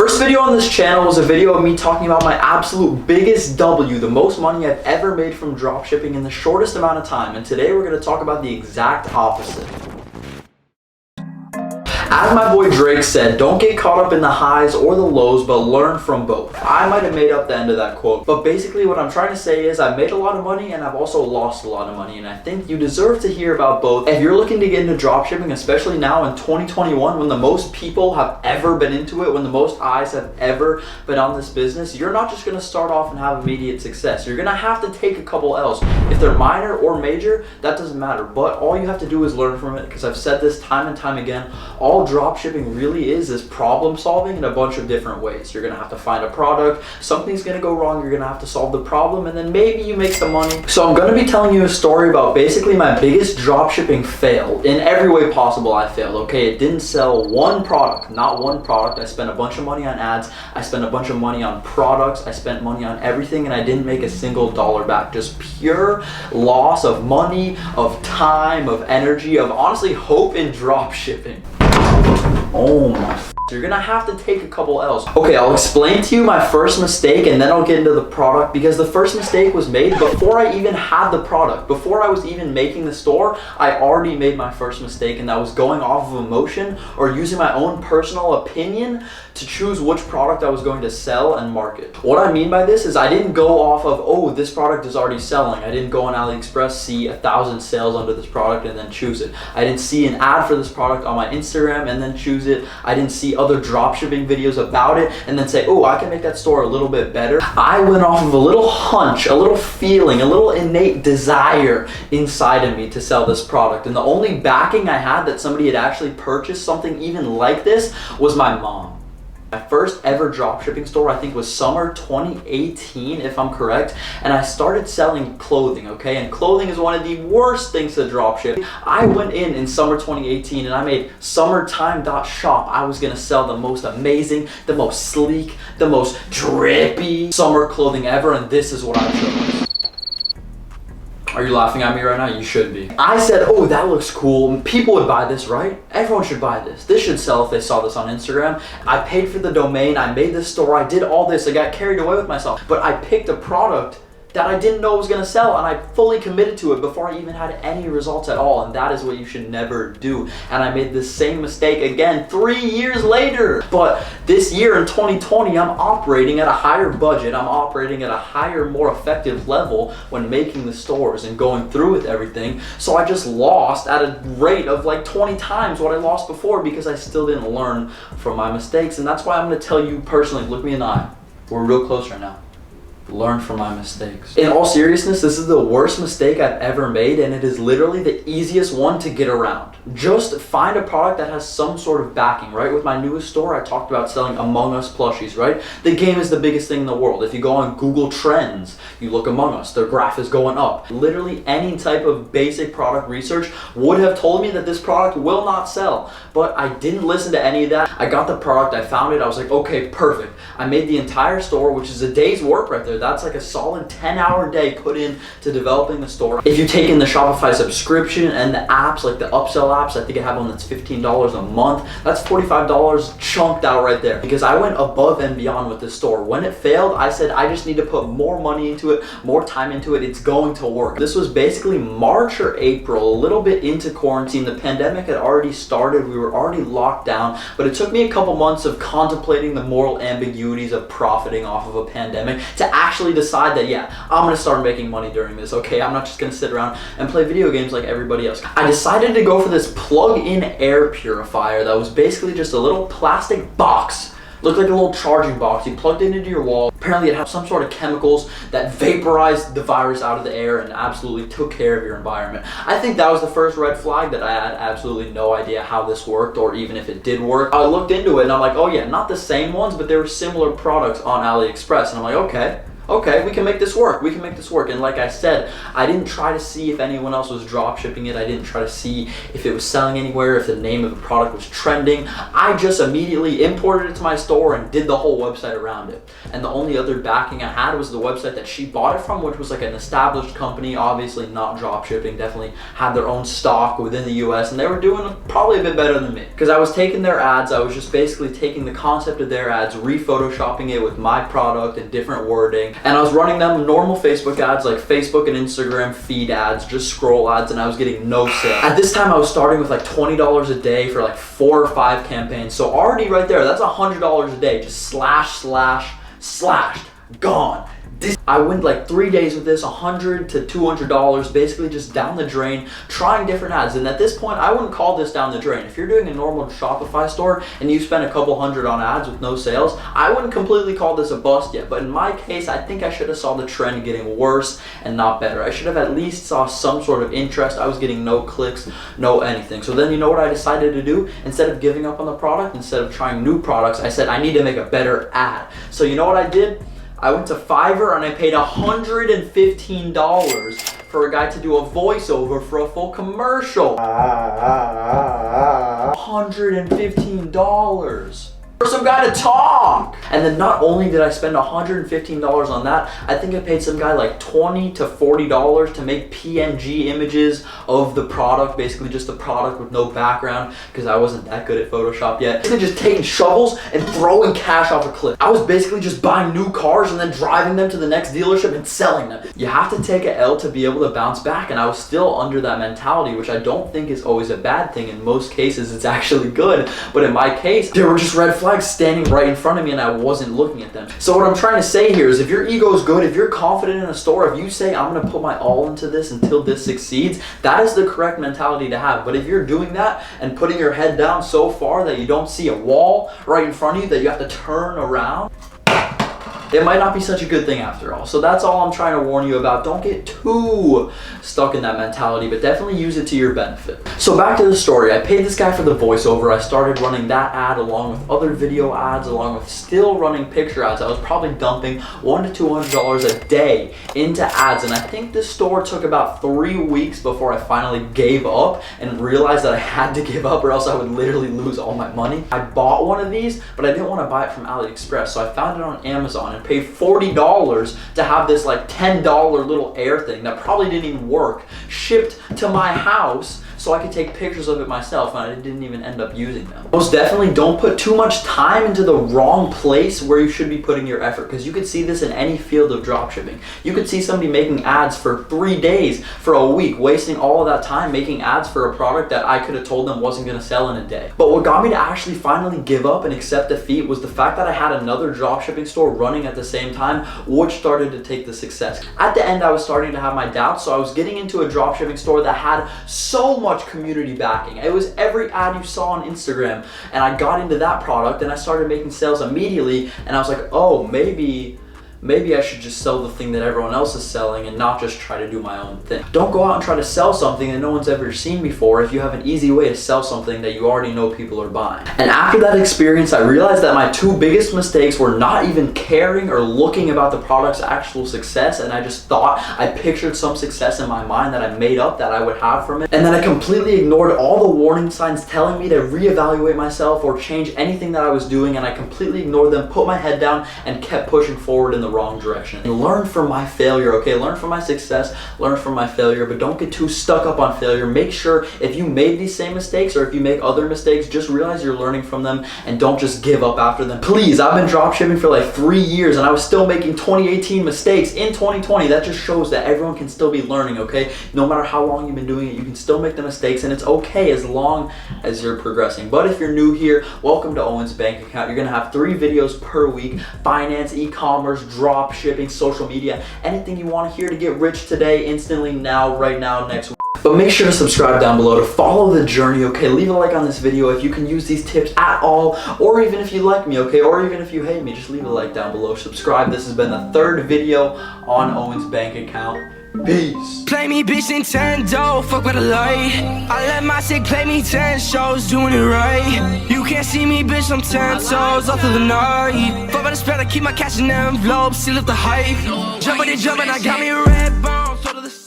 first video on this channel was a video of me talking about my absolute biggest W, the most money I've ever made from dropshipping in the shortest amount of time, and today we're going to talk about the exact opposite. As my boy Drake said, don't get caught up in the highs or the lows, but learn from both. I might have made up the end of that quote, but basically what I'm trying to say is I've made a lot of money and I've also lost a lot of money, and I think you deserve to hear about both. If you're looking to get into dropshipping, especially now in 2021, when the most people have ever been into it, when the most eyes have ever been on this business, you're not just going to start off and have immediate success. You're going to have to take a couple L's. If they're minor or major, that doesn't matter, but all you have to do is learn from it, because I've said this time and time again, all dropshipping really is problem solving in a bunch of different ways. You're gonna have to find a product, something's gonna go wrong, you're gonna have to solve the problem, and then maybe you make some money. So I'm gonna be telling you a story about basically my biggest dropshipping fail. In every way possible I failed, okay? It didn't sell one product, not one product. I spent a bunch of money on ads, I spent a bunch of money on products, I spent money on everything, and I didn't make a single dollar back. Just pure loss of money, of time, of energy, of honestly hope in dropshipping. Oh my, you're gonna have to take a couple L's. Okay, I'll explain to you my first mistake and then I'll get into the product, because the first mistake was made before I even had the product. Before I was even making the store, I already made my first mistake, and that was going off of emotion or using my own personal opinion to choose which product I was going to sell and market. What I mean by this is I didn't go off of, oh, this product is already selling. I didn't go on AliExpress, see 1,000 sales under this product and then choose it. I didn't see an ad for this product on my Instagram and then choose it. I didn't see other dropshipping videos about it and then say, oh, I can make that store a little bit better. I went off of a little hunch, a little feeling, a little innate desire inside of me to sell this product. And the only backing I had that somebody had actually purchased something even like this was my mom. My first ever dropshipping store, I think, was summer 2018, if I'm correct, and I started selling clothing, okay? And clothing is one of the worst things to dropship. I went in summer 2018 and I made summertime.shop. I was gonna sell the most amazing, the most sleek, the most drippy summer clothing ever, and this is what I chose. Are you laughing at me right now? You should be. I said, oh, that looks cool. People would buy this, right? Everyone should buy this. This should sell if they saw this on Instagram. I paid for the domain. I made this store. I did all this. I got carried away with myself. But I picked a product that I didn't know was gonna sell, and I fully committed to it before I even had any results at all, and that is what you should never do. And I made the same mistake again 3 years later. But this year in 2020, I'm operating at a higher budget, I'm operating at a higher, more effective level when making the stores and going through with everything. So I just lost at a rate of like 20 times what I lost before, because I still didn't learn from my mistakes. And that's why I'm gonna tell you personally, look me in the eye. We're real close right now. Learn from my mistakes. In all seriousness, this is the worst mistake I've ever made, and it is literally the easiest one to get around. Just find a product that has some sort of backing, right? With my newest store, I talked about selling Among Us plushies, right? The game is the biggest thing in the world. If you go on Google Trends, you look Among Us, their graph is going up. Literally any type of basic product research would have told me that this product will not sell, but I didn't listen to any of that. I got the product, I found it, I was like, okay, perfect. I made the entire store, which is a day's work right there. That's like a solid 10-hour day put in to developing the store. If you take in the Shopify subscription and the apps, like the upsell apps, I think I have one that's $15 a month. That's $45 chunked out right there, because I went above and beyond with this store. When it failed, I said, I just need to put more money into it, more time into it. It's going to work. This was basically March or April, a little bit into quarantine. The pandemic had already started. We were already locked down, but it took me a couple months of contemplating the moral ambiguities of profiting off of a pandemic to actually decide that, yeah, I'm gonna start making money during this, okay? I'm not just gonna sit around and play video games like everybody else. I decided to go for this plug-in air purifier that was basically just a little plastic box. Looked like a little charging box. You plugged it into your wall. Apparently it had some sort of chemicals that vaporized the virus out of the air and absolutely took care of your environment. I think that was the first red flag, that I had absolutely no idea how this worked, or even if it did work. I looked into it and I'm like, oh yeah, not the same ones, but there were similar products on AliExpress. And I'm like, okay, we can make this work. We can make this work. And like I said, I didn't try to see if anyone else was drop shipping it. I didn't try to see if it was selling anywhere, if the name of the product was trending. I just immediately imported it to my store and did the whole website around it. And the only other backing I had was the website that she bought it from, which was like an established company, obviously not drop shipping, definitely had their own stock within the US, and they were doing probably a bit better than me. Because I was taking their ads, I was just basically taking the concept of their ads, re-photoshopping it with my product and different wording, and I was running them normal Facebook ads like Facebook and Instagram feed ads, just scroll ads, and I was getting no sales. At this time I was starting with like $20 a day for like 4 or 5 campaigns, so already right there, that's $100 a day, just slashed, gone. I went like 3 days with this, $100 to $200, basically just down the drain, trying different ads. And at this point, I wouldn't call this down the drain. If you're doing a normal Shopify store and you spend a couple hundred on ads with no sales, I wouldn't completely call this a bust yet. But in my case, I think I should have saw the trend getting worse and not better. I should have at least saw some sort of interest. I was getting no clicks, no anything. So then you know what I decided to do? Instead of giving up on the product, instead of trying new products, I said I need to make a better ad. So you know what I did? I went to Fiverr and I paid $115 for a guy to do a voiceover for a full commercial. $115 for some guy to talk. And then not only did I spend $115 on that, I think I paid some guy like $20 to $40 to make PNG images of the product, basically just the product with no background, because I wasn't that good at Photoshop yet. Basically just taking shovels and throwing cash off a cliff. I was basically just buying new cars and then driving them to the next dealership and selling them. You have to take an L to be able to bounce back, and I was still under that mentality, which I don't think is always a bad thing. In most cases, it's actually good. But in my case, there were just red flags standing right in front of me and I wasn't looking at them. So what I'm trying to say here is, if your ego is good, if you're confident in a store, if you say I'm going to put my all into this until this succeeds, that is the correct mentality to have. But if you're doing that and putting your head down so far that you don't see a wall right in front of you, that you have to turn around, it might not be such a good thing after all. So that's all I'm trying to warn you about. Don't get too stuck in that mentality, but definitely use it to your benefit. So back to the story. I paid this guy for the voiceover. I started running that ad along with other video ads, along with still running picture ads. I was probably dumping $100 to $200 a day into ads, and I think this store took about 3 weeks before I finally gave up and realized that I had to give up or else I would literally lose all my money. I bought one of these, but I didn't want to buy it from AliExpress, so I found it on Amazon and paid $40 to have this like $10 little air thing that probably didn't even work shipped to my house so I could take pictures of it myself, and I didn't even end up using them. Most definitely don't put too much time into the wrong place where you should be putting your effort, because you could see this in any field of dropshipping. You could see somebody making ads for 3 days, for a week, wasting all of that time making ads for a product that I could have told them wasn't gonna sell in a day. But what got me to actually finally give up and accept defeat was the fact that I had another dropshipping store running at the same time, which started to take the success. At the end, I was starting to have my doubts, so I was getting into a dropshipping store that had so much community backing. It was every ad you saw on Instagram, and I got into that product and I started making sales immediately, and I was like, oh, maybe I should just sell the thing that everyone else is selling and not just try to do my own thing. Don't go out and try to sell something that no one's ever seen before if you have an easy way to sell something that you already know people are buying. And after that experience, I realized that my 2 biggest mistakes were not even caring or looking about the product's actual success, and I just thought I pictured some success in my mind that I made up that I would have from it, and then I completely ignored all the warning signs telling me to reevaluate myself or change anything that I was doing, and I completely ignored them, put my head down, and kept pushing forward in the wrong direction. And learn from my failure, okay? Learn from my success, learn from my failure, but don't get too stuck up on failure. Make sure if you made these same mistakes or if you make other mistakes, just realize you're learning from them and don't just give up after them. Please, I've been dropshipping for like 3 years and I was still making 2018 mistakes in 2020. That just shows that everyone can still be learning, okay? No matter how long you've been doing it, you can still make the mistakes, and it's okay as long as you're progressing. But if you're new here, welcome to Owen's Bank Account. You're gonna have 3 videos per week: finance, e-commerce, drop shipping, social media, anything you want to hear to get rich today, instantly, now, right now, next week. But make sure to subscribe down below to follow the journey, okay? Leave a like on this video if you can use these tips at all, or even if you like me, okay? Or even if you hate me, just leave a like down below. Subscribe. This has been the 3rd video on Owen's Bank Account. Peace. Play me, bitch, Nintendo, fuck with a light. I let my shit play me 10 shows, doing it right. You can't see me, bitch, I'm 10 toes all through the night. Fuck by the spread, I keep my cash in envelopes, seal up the hype. Jumping and jumping, I got me red bones, so to the side.